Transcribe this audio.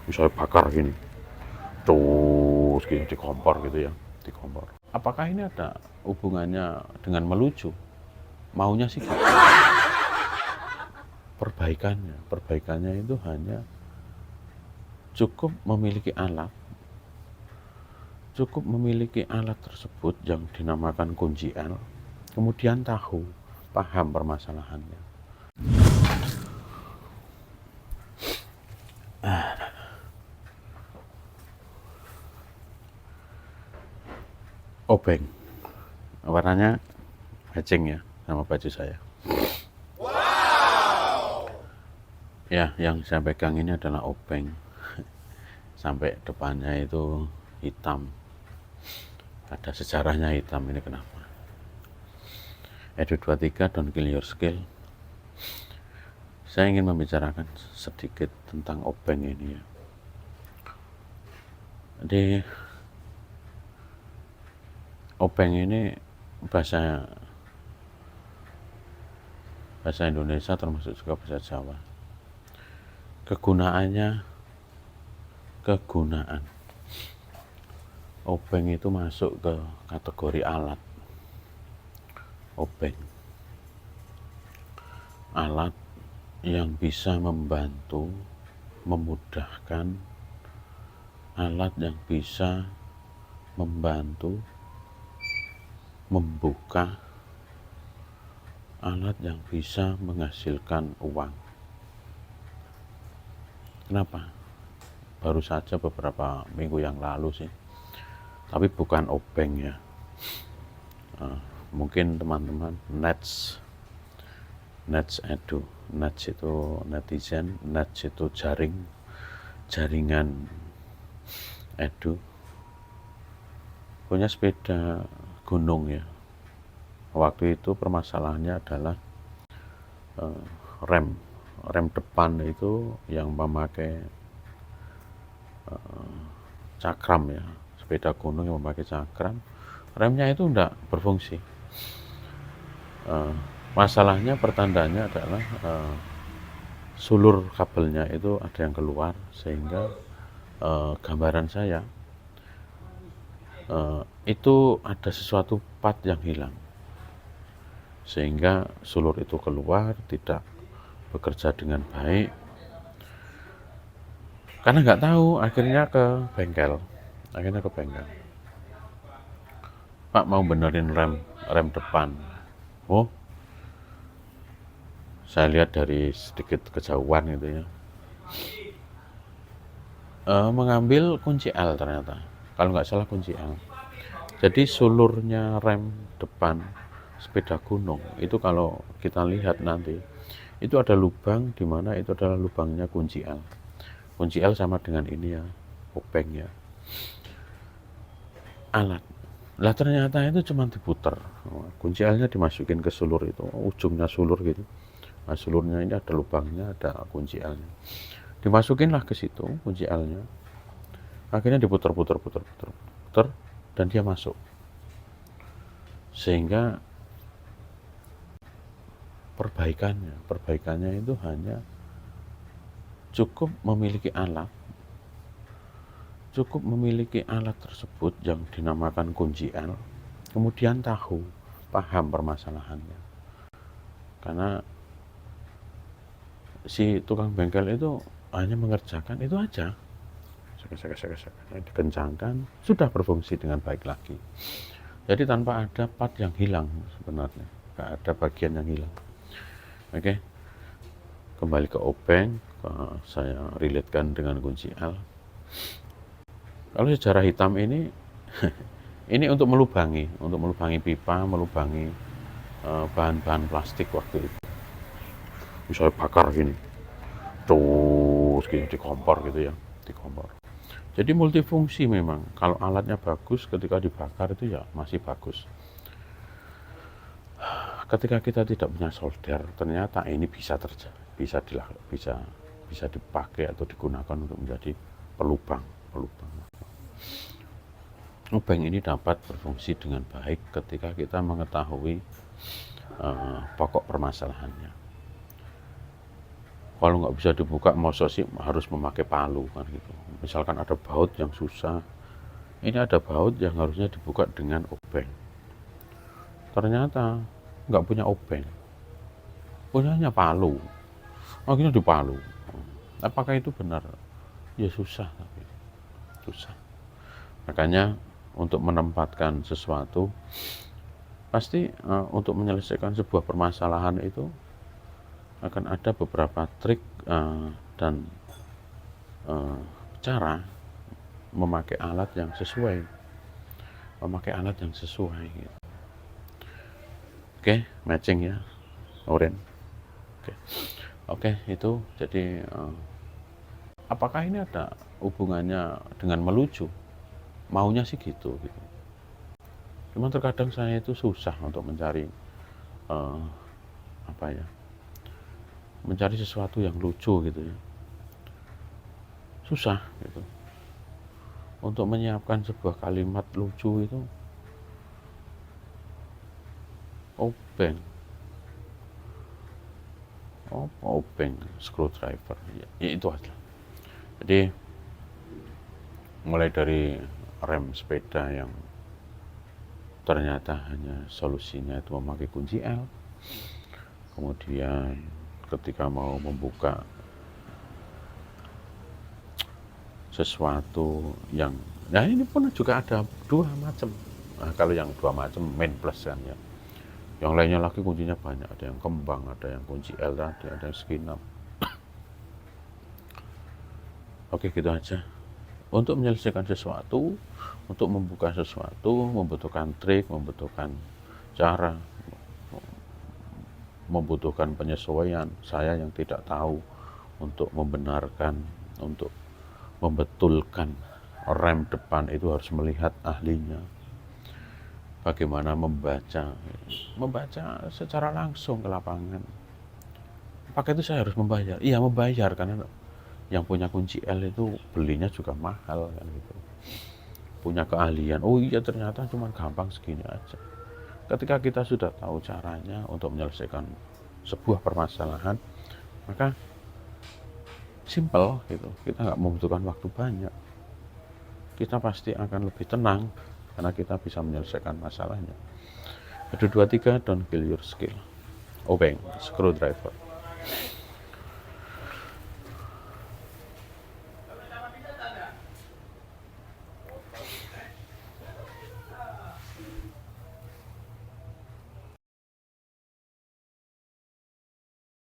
misalnya bakar gini, terus gini di kompor gitu ya, di kompor. Apakah ini ada hubungannya dengan melucu? Maunya sih gitu. Perbaikannya itu hanya cukup memiliki alat tersebut yang dinamakan kunci L, kemudian paham permasalahannya. Obeng, warnanya matching ya sama baju saya. Ya, yang saya pegang ini adalah obeng. Sampai depannya itu hitam. Ada sejarahnya hitam ini kenapa? Edu 23 don't kill your skill. Saya ingin membicarakan sedikit tentang obeng ini ya. Jadi obeng ini bahasa Indonesia termasuk juga bahasa Jawa. Kegunaan obeng itu masuk ke kategori alat. Obeng alat yang bisa membantu, memudahkan, alat yang bisa membantu membuka, alat yang bisa menghasilkan uang. Kenapa? Baru saja beberapa minggu yang lalu sih, tapi bukan obeng ya. Mungkin teman-teman Nets Edu, Nets itu netizen, Nets itu jaringan Edu, punya sepeda gunung ya. Waktu itu permasalahannya adalah rem depan itu yang memakai cakram ya, sepeda gunung yang memakai cakram, remnya itu tidak berfungsi. Masalahnya, pertandanya adalah sulur kabelnya itu ada yang keluar, sehingga gambaran saya itu ada sesuatu part yang hilang, sehingga sulur itu keluar, tidak bekerja dengan baik. Karena nggak tahu, akhirnya ke bengkel. Pak, mau benerin rem depan. Oh, saya lihat dari sedikit kejauhan gitu ya, mengambil kunci L ternyata, kalau nggak salah kunci L. Jadi sulurnya rem depan sepeda gunung itu kalau kita lihat nanti, itu ada lubang di mana itu adalah lubangnya kunci L. Kunci L sama dengan ini ya, obeng ya, alat. Lah ternyata itu cuma diputer, kunci L-nya dimasukin ke sulur itu, ujungnya sulur gitu. Nah, sulurnya ini ada lubangnya, ada kunci L-nya. Dimasukinlah ke situ kunci L-nya. Akhirnya diputer dan dia masuk. Sehingga perbaikannya itu hanya cukup memiliki alat tersebut yang dinamakan kunci L, kemudian paham permasalahannya. Karena si tukang bengkel itu hanya mengerjakan itu aja, dikencangkan, sudah berfungsi dengan baik lagi. Jadi tanpa ada part yang hilang sebenarnya, nggak ada bagian yang hilang. Oke, kembali ke obeng, saya relatekan dengan kunci L. Kalau sejarah hitam ini ini untuk melubangi pipa, melubangi bahan-bahan plastik waktu itu. Misalnya bakar gini, terus gini di kompor gitu ya, di kompor. Jadi multifungsi memang. Kalau alatnya bagus, ketika dibakar itu ya masih bagus. Ketika kita tidak punya solder, ternyata ini bisa dipakai atau digunakan untuk menjadi pelubang. Obeng ini dapat berfungsi dengan baik ketika kita mengetahui pokok permasalahannya. Kalau nggak bisa dibuka, masa sih harus memakai palu kan gitu. Misalkan ada baut yang susah, ini ada baut yang harusnya dibuka dengan obeng. Ternyata nggak punya obeng, punyanya palu. Akhirnya dipalu. Apakah itu benar? Ya susah, tapi susah. Makanya untuk menempatkan sesuatu, pasti untuk menyelesaikan sebuah permasalahan itu akan ada beberapa trik dan cara memakai alat yang sesuai, gitu. Oke, matching ya, Oren. Oke, itu jadi apakah ini ada hubungannya dengan melucu? Maunya sih gitu. Cuman terkadang saya itu susah untuk mencari mencari sesuatu yang lucu gitu ya. Susah gitu. Untuk menyiapkan sebuah kalimat lucu itu obeng, screwdriver, ya itu aja. Jadi mulai dari rem sepeda yang ternyata hanya solusinya itu memakai kunci L, kemudian ketika mau membuka sesuatu yang, nah ini pun juga ada dua macam. Nah, kalau yang dua macam main plus kan ya, yang lainnya lagi kuncinya banyak, ada yang kembang, ada yang kunci L tadi, ada yang skinap. Oke, gitu aja. Untuk menyelesaikan sesuatu, untuk membuka sesuatu, membutuhkan trik, membutuhkan cara, membutuhkan penyesuaian. Saya yang tidak tahu untuk membenarkan, untuk membetulkan rem depan itu harus melihat ahlinya. Bagaimana membaca secara langsung ke lapangan. Apakah itu saya harus membayar? Iya, membayar, karena yang punya kunci L itu belinya juga mahal kan gitu. Punya keahlian. Oh iya, ternyata cuma gampang segini aja. Ketika kita sudah tahu caranya untuk menyelesaikan sebuah permasalahan, maka simple gitu. Kita nggak membutuhkan waktu banyak. Kita pasti akan lebih tenang karena kita bisa menyelesaikan masalahnya. 1, 2, 3, don't kill your skill. Obeng, screwdriver.